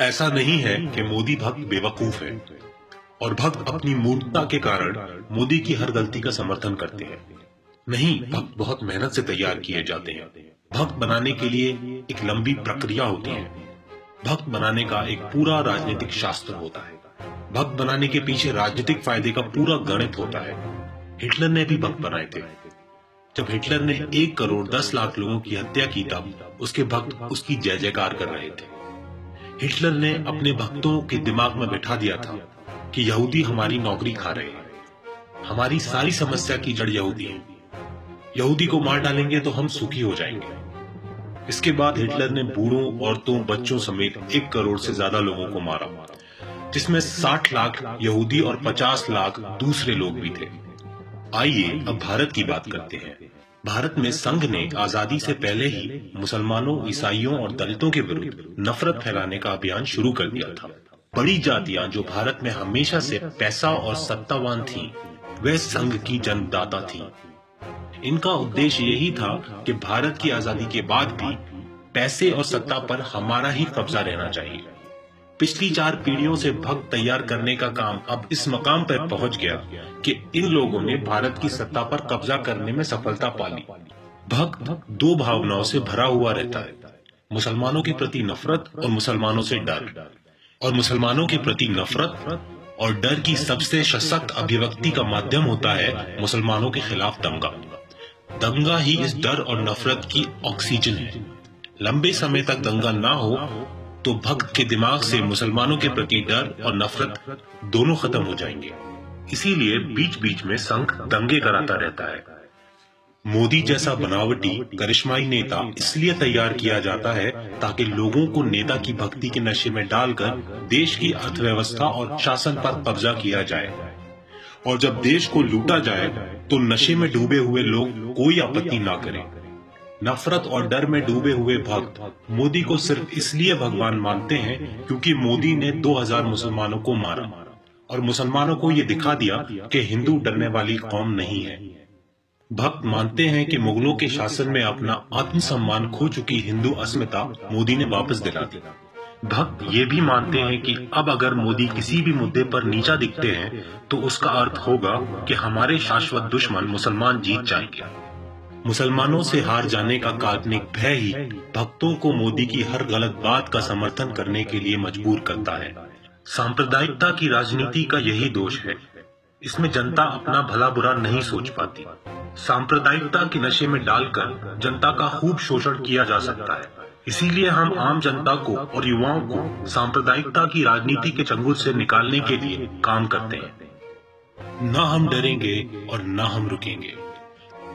ऐसा नहीं है कि मोदी भक्त बेवकूफ है और भक्त अपनी मूर्खता के कारण मोदी की हर गलती का समर्थन करते हैं। नहीं, भक्त बहुत मेहनत से तैयार किए जाते हैं। भक्त बनाने के लिए एक लंबी प्रक्रिया होती है। भक्त बनाने का एक पूरा राजनीतिक शास्त्र होता है। भक्त बनाने के पीछे राजनीतिक फायदे का पूरा गणित होता है। हिटलर ने भी भक्त बनाए थे। जब हिटलर ने 1 करोड़ 10 लाख लोगों की हत्या की तब उसके भक्त उसकी जय जयकार कर रहे थे। हिटलर ने अपने भक्तों के दिमाग में बिठा दिया था कि यहूदी हमारी नौकरी खा रहे हैं। हमारी सारी समस्या की जड़ यहूदी है। यहूदी को मार डालेंगे तो हम सुखी हो जाएंगे। इसके बाद हिटलर ने बूढ़ों, औरतों, बच्चों समेत 1 करोड़ से ज्यादा लोगों को मारा, जिसमें 60 लाख यहूदी और 50 लाख दूसरे लोग भी थे। आइए अब भारत की बात करते हैं। भारत में संघ ने आजादी से पहले ही मुसलमानों, ईसाइयों और दलितों के विरुद्ध नफरत फैलाने का अभियान शुरू कर दिया था। बड़ी जातियां जो भारत में हमेशा से पैसा और सत्तावान थीं, वे संघ की जन्मदाता थीं। इनका उद्देश्य यही था कि भारत की आजादी के बाद भी पैसे और सत्ता पर हमारा ही कब्जा रहना चाहिए। पिछली 4 पीढ़ियों से भक्त तैयार करने का काम अब इस मकाम पर पहुंच गया कि इन लोगों ने भारत की सत्ता पर कब्जा करने में सफलता पा ली। भक्त 2 भावनाओं से भरा हुआ रहता है, मुसलमानों के प्रति नफरत और मुसलमानों से डर। और मुसलमानों के प्रति नफरत और डर की सबसे सशक्त अभिव्यक्ति का माध्यम होता है मुसलमानों के खिलाफ दंगा। दंगा ही इस डर और नफरत की ऑक्सीजन है। लंबे समय तक दंगा ना हो तो भक्त के दिमाग से मुसलमानों के प्रति डर और नफरत दोनों खत्म हो जाएंगे। इसीलिए बीच बीच में संघ दंगे कराता रहता है। मोदी जैसा बनावटी करिश्माई नेता इसलिए तैयार किया जाता है ताकि लोगों को नेता की भक्ति के नशे में डालकर देश की अर्थव्यवस्था और शासन पर कब्जा किया जाए। और जब देश को लूटा जाए तो नशे में डूबे हुए लोग कोई आपत्ति ना करें। नफरत और डर में डूबे हुए भक्त मोदी को सिर्फ इसलिए भगवान मानते हैं क्योंकि मोदी ने 2000 मुसलमानों को मारा और मुसलमानों को यह दिखा दिया कि हिंदू डरने वाली कौम नहीं है। भक्त मानते हैं कि मुगलों के शासन में अपना आत्मसम्मान खो चुकी हिंदू अस्मिता मोदी ने वापस दिला दी। भक्त ये भी मानते हैं कि अब अगर मोदी किसी भी मुद्दे पर नीचा दिखते हैं तो उसका अर्थ होगा कि हमारे शाश्वत दुश्मन मुसलमान जीत जाएंगे। मुसलमानों से हार जाने का काल्पनिक भय ही भक्तों को मोदी की हर गलत बात का समर्थन करने के लिए मजबूर करता है। सांप्रदायिकता की राजनीति का यही दोष है। इसमें जनता अपना भला बुरा नहीं सोच पाती। सांप्रदायिकता के नशे में डालकर जनता का खूब शोषण किया जा सकता है। इसीलिए हम आम जनता को और युवाओं को सांप्रदायिकता की राजनीति के चंगुल से निकालने के लिए काम करते हैं। ना हम डरेंगे और ना हम रुकेंगे।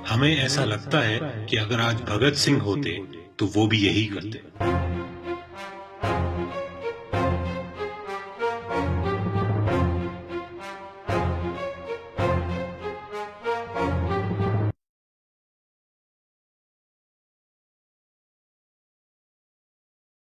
हमें ऐसा लगता है कि अगर आज भगत सिंह होते तो वो भी यही करते।